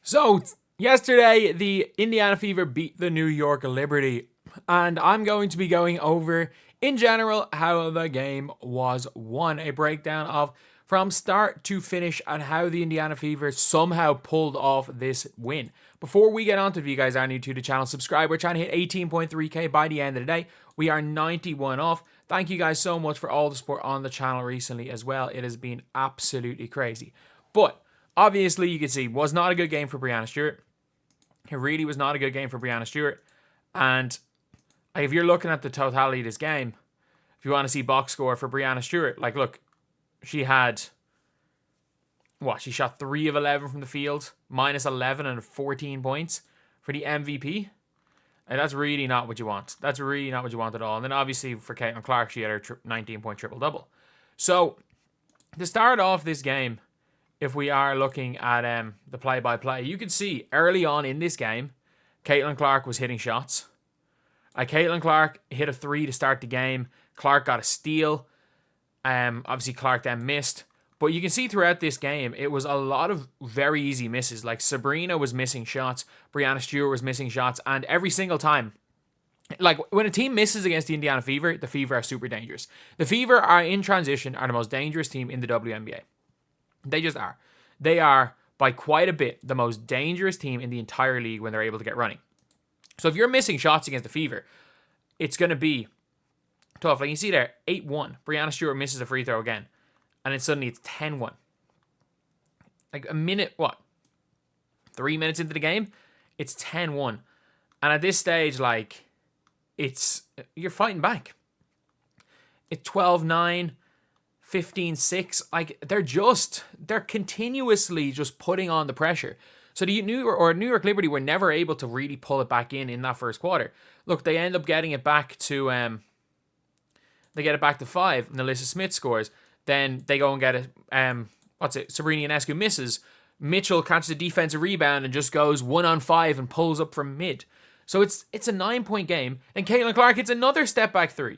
So, yesterday, the Indiana Fever beat the New York Liberty, and I'm going to be going over, in general, how the game was won. A breakdown of from start to finish and how the Indiana Fever somehow pulled off this win. Before we get on to it, if you guys are new to the channel, subscribe. We're trying to hit 18.3k by the end of the day. We are 91 off. Thank you guys so much for all the support on the channel recently as well. It has been absolutely crazy. But obviously, you can see, was not a good game for Breanna Stewart. It really was not a good game for Breanna Stewart. And if you're looking at the totality of this game, if you want to see box score for Breanna Stewart, like, look, she had, she shot 3 of 11 from the field, minus 11 and 14 points for the MVP. And that's really not what you want. That's really not what you want at all. And then obviously for Caitlin Clark, she had her 19-point triple-double. So, to start off this game, if we are looking at the play-by-play, you can see early on in this game, Caitlin Clark was hitting shots. Caitlin Clark hit a 3 to start the game. Clark got a steal. Obviously, Clark then missed. But you can see throughout this game, it was a lot of very easy misses. Like, Sabrina was missing shots. Breanna Stewart was missing shots. And every single time, like, when a team misses against the Indiana Fever, the Fever are super dangerous. The Fever are, in transition, are the most dangerous team in the WNBA. They just are. They are, by quite a bit, the most dangerous team in the entire league when they're able to get running. So if you're missing shots against the Fever, it's going to be tough. Like you see there, 8-1. Breanna Stewart misses a free throw again. And then suddenly it's 10-1. Like a minute, 3 minutes into the game, it's 10-1. And at this stage, like, you're fighting back. It's 12-9. 15-6, like, they're continuously just putting on the pressure. So the New York Liberty were never able to really pull it back in that first quarter. Look, they end up getting it back to 5, and Alyssa Smith scores. Then they go and get it, Sabrina Ionescu misses. Mitchell catches a defensive rebound and just goes 1-on-5 and pulls up from mid. So it's a 9-point game, and Caitlin Clark hits another step back 3.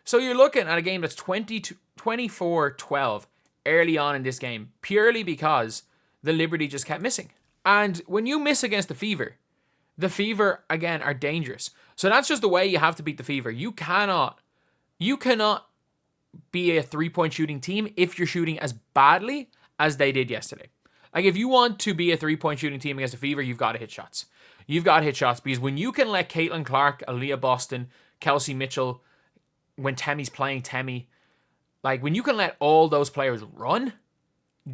So you're looking at a game that's 24-12 early on in this game, purely because the Liberty just kept missing. And when you miss against the Fever, again, are dangerous. So that's just the way you have to beat the Fever. You cannot be a 3-point shooting team if you're shooting as badly as they did yesterday. Like, if you want to be a 3-point shooting team against the Fever, you've got to hit shots. You've got to hit shots, because when you can let Caitlin Clark, Aaliyah Boston, Kelsey Mitchell, when Temmie's playing Temmie, like, when you can let all those players run,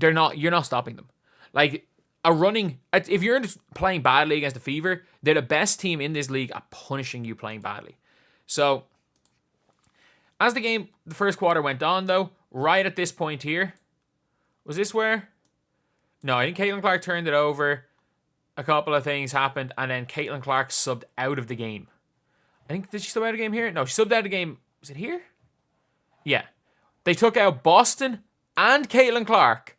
you're not stopping them. Like, if you're playing badly against the Fever, they're the best team in this league at punishing you playing badly. So, as the first quarter went on, though, right at this point here, was this where? No, I think Caitlin Clark turned it over. A couple of things happened, and then Caitlin Clark subbed out of the game. Did she sub out of the game here? No, she subbed out of the game. Was it here? Yeah. They took out Boston and Caitlin Clark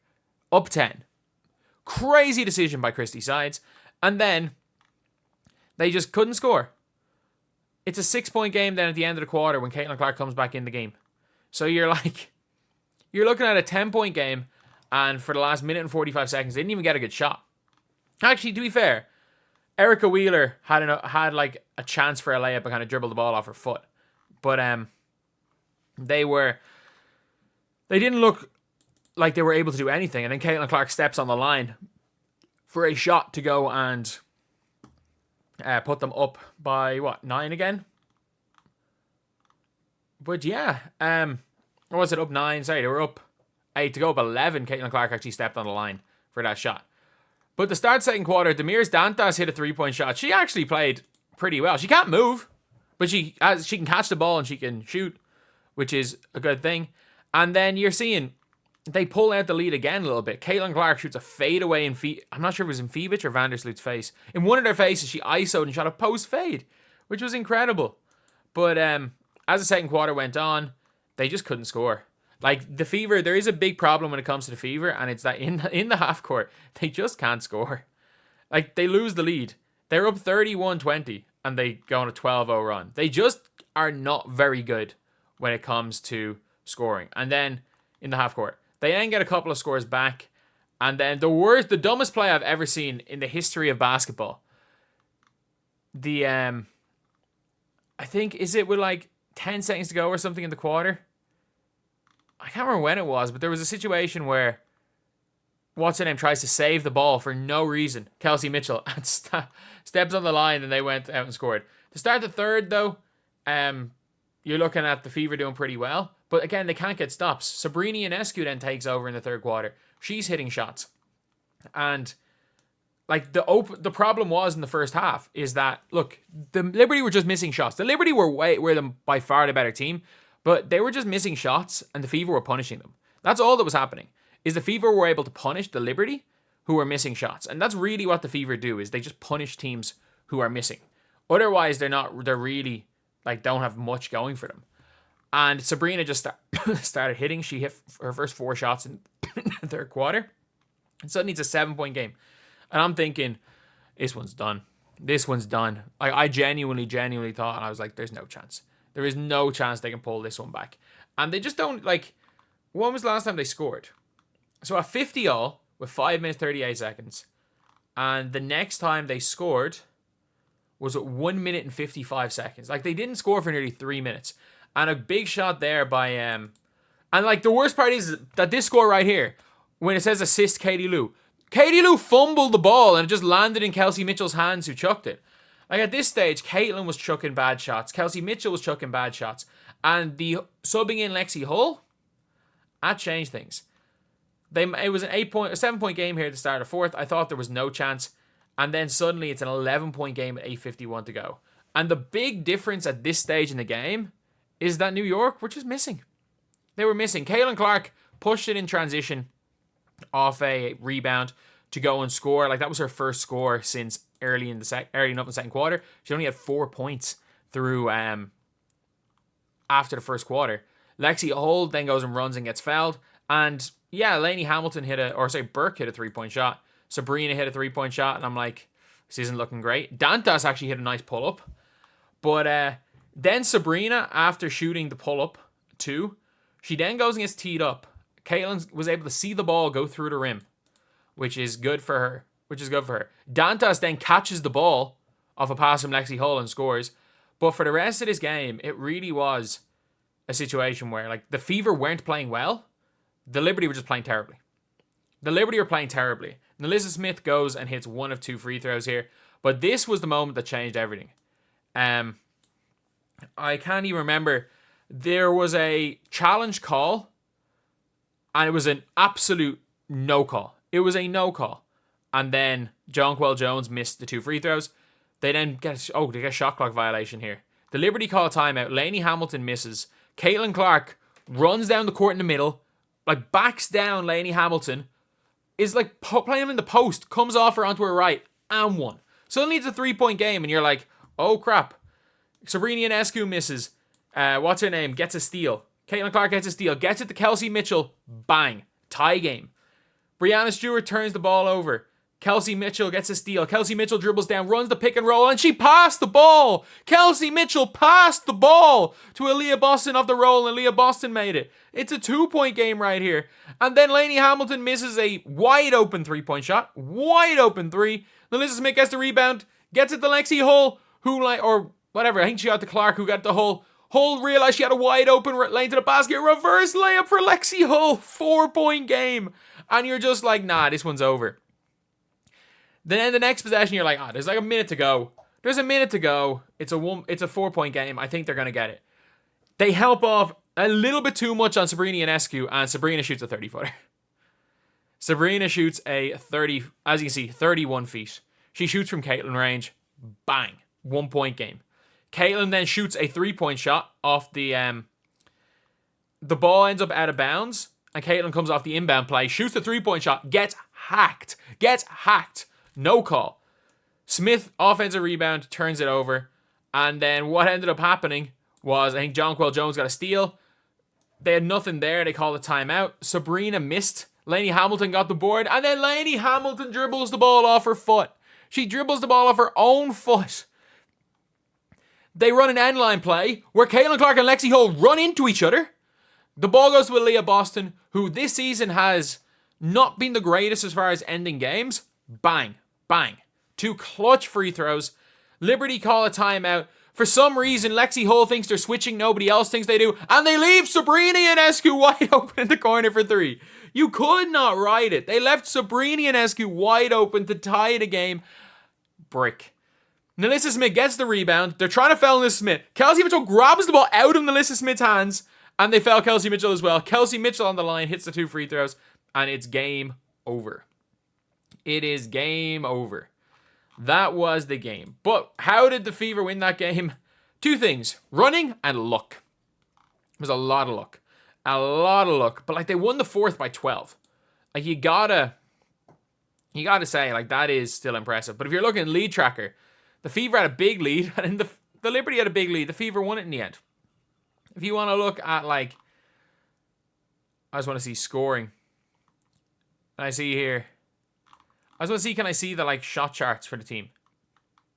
up 10. Crazy decision by Christy Sides. And then they just couldn't score. It's a 6-point game then at the end of the quarter when Caitlin Clark comes back in the game. So you're looking at a 10-point game, and for the last minute and 45 seconds, they didn't even get a good shot. Actually, to be fair, Erica Wheeler had a chance for a layup and kind of dribbled the ball off her foot. But they didn't look like they were able to do anything. And then Caitlin Clark steps on the line for a shot to go and put them up by, 9 again? But yeah, or was it up 9? Sorry, they were up 8 to go up 11. Caitlin Clark actually stepped on the line for that shot. But the start second quarter, Demirs Dantas hit a 3-point shot. She actually played pretty well. She can't move, but she can catch the ball and she can shoot, which is a good thing. And then you're seeing they pull out the lead again a little bit. Caitlin Clark shoots a fadeaway in I'm not sure if it was in Fibic or Vandersloot's face. In one of their faces, she ISO'd and shot a post fade, which was incredible. But as the second quarter went on, they just couldn't score. Like, the Fever, there is a big problem when it comes to the Fever, and it's that in the half court, they just can't score. Like, they lose the lead. They're up 31-20, and they go on a 12-0 run. They just are not very good when it comes to scoring. And then, in the half court, they then get a couple of scores back, And then the dumbest play I've ever seen in the history of basketball. I think, is it with like 10 seconds to go or something in the quarter? I can't remember when it was, but there was a situation where what's her name tries to save the ball for no reason. Kelsey Mitchell and steps on the line, and they went out and scored. To start the third, though, you're looking at the Fever doing pretty well. But again, they can't get stops. Sabrina Ionescu then takes over in the third quarter. She's hitting shots. And like the problem was in the first half is that, look, the Liberty were just missing shots. The Liberty were them by far the better team, but they were just missing shots, and the Fever were punishing them. That's all that was happening. Is the Fever were able to punish the Liberty who were missing shots. And that's really what the Fever do, is they just punish teams who are missing. Otherwise, they're really, like, don't have much going for them. And Sabrina just started hitting. She hit her first 4 shots in the third quarter. And suddenly it's a 7-point game. And I'm thinking, this one's done. This one's done. I genuinely thought, and I was like, there's no chance. There is no chance they can pull this one back. And they just don't, like, when was the last time they scored? So at 50-all with 5 minutes 38 seconds. And the next time they scored was at 1 minute and 55 seconds. Like, they didn't score for nearly 3 minutes. And a big shot there by and like the worst part is that this score right here, when it says assist Katie Lou fumbled the ball and it just landed in Kelsey Mitchell's hands, who chucked it. Like, at this stage, Caitlin was chucking bad shots. Kelsey Mitchell was chucking bad shots. And the subbing in Lexi Hull, that changed things. It was a 7-point game here at the start of fourth. I thought there was no chance. And then suddenly it's an 11-point game at 8:51 to go. And the big difference at this stage in the game is that New York were just missing. They were missing. Caitlin Clark pushed it in transition off a rebound to go and score. Like, that was her first score since early enough in the second quarter. She only had 4 points through after the first quarter. Lexi Hull then goes and runs and gets fouled. And yeah, Lainey Hamilton Burke hit a 3-point shot. Sabrina hit a 3-point shot, and I'm like, this isn't looking great. Dantas actually hit a nice pull-up. But then Sabrina, after shooting the pull-up too, she then goes and gets teed up. Caitlin was able to see the ball go through the rim, which is good for her. Dantas then catches the ball off a pass from Lexi Hull and scores. But for the rest of this game, it really was a situation where, like, the Fever weren't playing well. The Liberty were just playing terribly. Melissa Smith goes and hits 1 of 2 free throws here. But this was the moment that changed everything. I can't even remember. There was a challenge call, and it was an absolute no call. It was a no call. And then Jonquel Jones missed the 2 free throws. They then get a shot clock violation here. The Liberty call timeout. Lainey Hamilton misses. Caitlin Clark runs down the court in the middle, like, backs down Lainey Hamilton, is like playing in the post, comes off her onto her right, and won. Suddenly it's a 3-point game, and you're like, oh crap. Sabrina Ionescu misses. What's her name? Gets a steal. Caitlin Clark gets a steal. Gets it to Kelsey Mitchell. Bang. Tie game. Breanna Steward turns the ball over. Kelsey Mitchell gets a steal. Kelsey Mitchell dribbles down, runs the pick and roll, and she passed the ball. Kelsey Mitchell passed the ball to Aaliyah Boston off the roll, and Aaliyah Boston made it. It's a 2-point game right here. And then Lainey Hamilton misses a wide open 3-point shot. Wide open 3. Melissa Smith gets the rebound, gets it to Lexi Hull, I think she got to Clark, who got the Hull. Hull realized she had a wide open lane to the basket. Reverse layup for Lexi Hull. 4-point game. And you're just like, nah, this one's over. Then the next possession, you're like, there's like a minute to go. It's a 4-point game. I think they're going to get it. They help off a little bit too much on Sabrina Ionescu, and Sabrina shoots a 30-footer. Sabrina shoots a 31 feet. She shoots from Caitlin range. Bang. 1-point game. Caitlin then shoots a 3-point shot off the ball ends up out of bounds, and Caitlin comes off the inbound play, shoots the 3-point shot, gets hacked. No call. Smith, offensive rebound, turns it over. And then what ended up happening was, I think Jonquel Jones got a steal. They had nothing there. They called a timeout. Sabrina missed. Lainey Hamilton got the board. And then Lainey Hamilton dribbles the ball off her foot. She dribbles the ball off her own foot. They run an end-line play where Caitlin Clark and Lexi Hull run into each other. The ball goes to Aaliyah Boston, who this season has not been the greatest as far as ending games. Bang, bang. 2 clutch free throws. Liberty call a timeout. For some reason, Lexi Hull thinks they're switching. Nobody else thinks they do. And they leave Sabrina Ionescu wide open in the corner for 3. You could not write it. They left Sabrina Ionescu wide open to tie the game. Brick. Nalissa Smith gets the rebound. They're trying to foul Nalissa Smith. Kelsey Mitchell grabs the ball out of Nalissa Smith's hands. And they foul Kelsey Mitchell as well. Kelsey Mitchell on the line hits the 2 free throws. And it's game over. It is game over. That was the game. But how did the Fever win that game? 2 things. Running and luck. It was a lot of luck. A lot of luck. But, like, they won the 4th by 12. Like, you gotta say, like, that is still impressive. But if you're looking at lead tracker, the Fever had a big lead. And the Liberty had a big lead. The Fever won it in the end. If you want to look at, like, I just want to see scoring. And I see here. I just want to see, can I see the, like, shot charts for the team?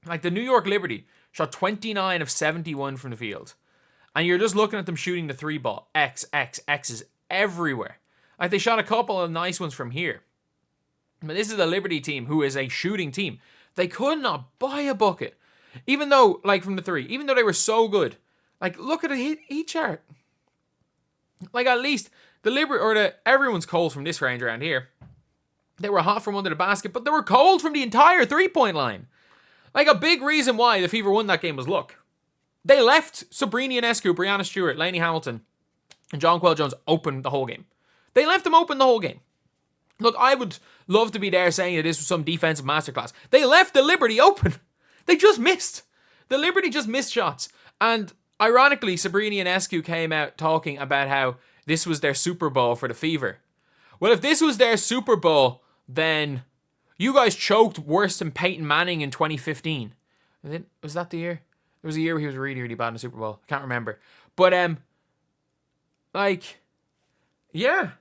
Like, the New York Liberty shot 29 of 71 from the field. And you're just looking at them shooting the 3 ball. X's everywhere. Like, they shot a couple of nice ones from here. But this is the Liberty team who is a shooting team. They could not buy a bucket. Even though, like, from the 3. Even though they were so good. Like, look at the heat chart. Like, at least the Liberty, or everyone's cold from this range around here. They were hot from under the basket, but they were cold from the entire 3-point line. Like, a big reason why the Fever won that game was luck. They left Sabrina Ionescu, Breanna Steward, Lainey Hamilton, and John Quell Jones open the whole game. They left them open the whole game. Look, I would love to be there saying that this was some defensive masterclass. They left the Liberty open. They just missed. The Liberty just missed shots. And ironically, Sabrina Ionescu came out talking about how this was their Super Bowl for the Fever. Well, if this was their Super Bowl, then you guys choked worse than Peyton Manning in 2015. Was that the year? It was a year where he was really, really bad in the Super Bowl. I can't remember. But, like, yeah.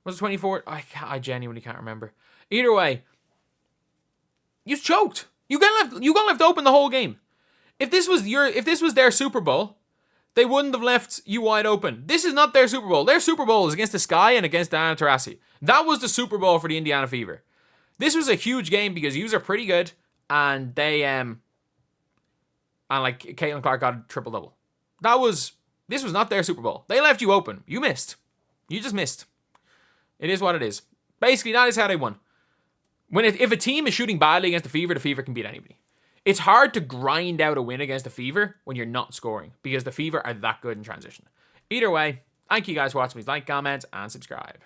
Was it 24? I genuinely can't remember. Either way, you choked. You got left open the whole game. If this was their Super Bowl, they wouldn't have left you wide open. This is not their Super Bowl. Their Super Bowl is against the Sky and against Diana Taurasi. That was the Super Bowl for the Indiana Fever. This was a huge game because yous are pretty good, and they and like Caitlin Clark got a triple-double. This was not their Super Bowl. They left you open. You missed. You just missed. It is what it is. Basically, that is how they won. If a team is shooting badly against the Fever can beat anybody. It's hard to grind out a win against the Fever when you're not scoring because the Fever are that good in transition. Either way, thank you guys for watching. Please like, comment, and subscribe.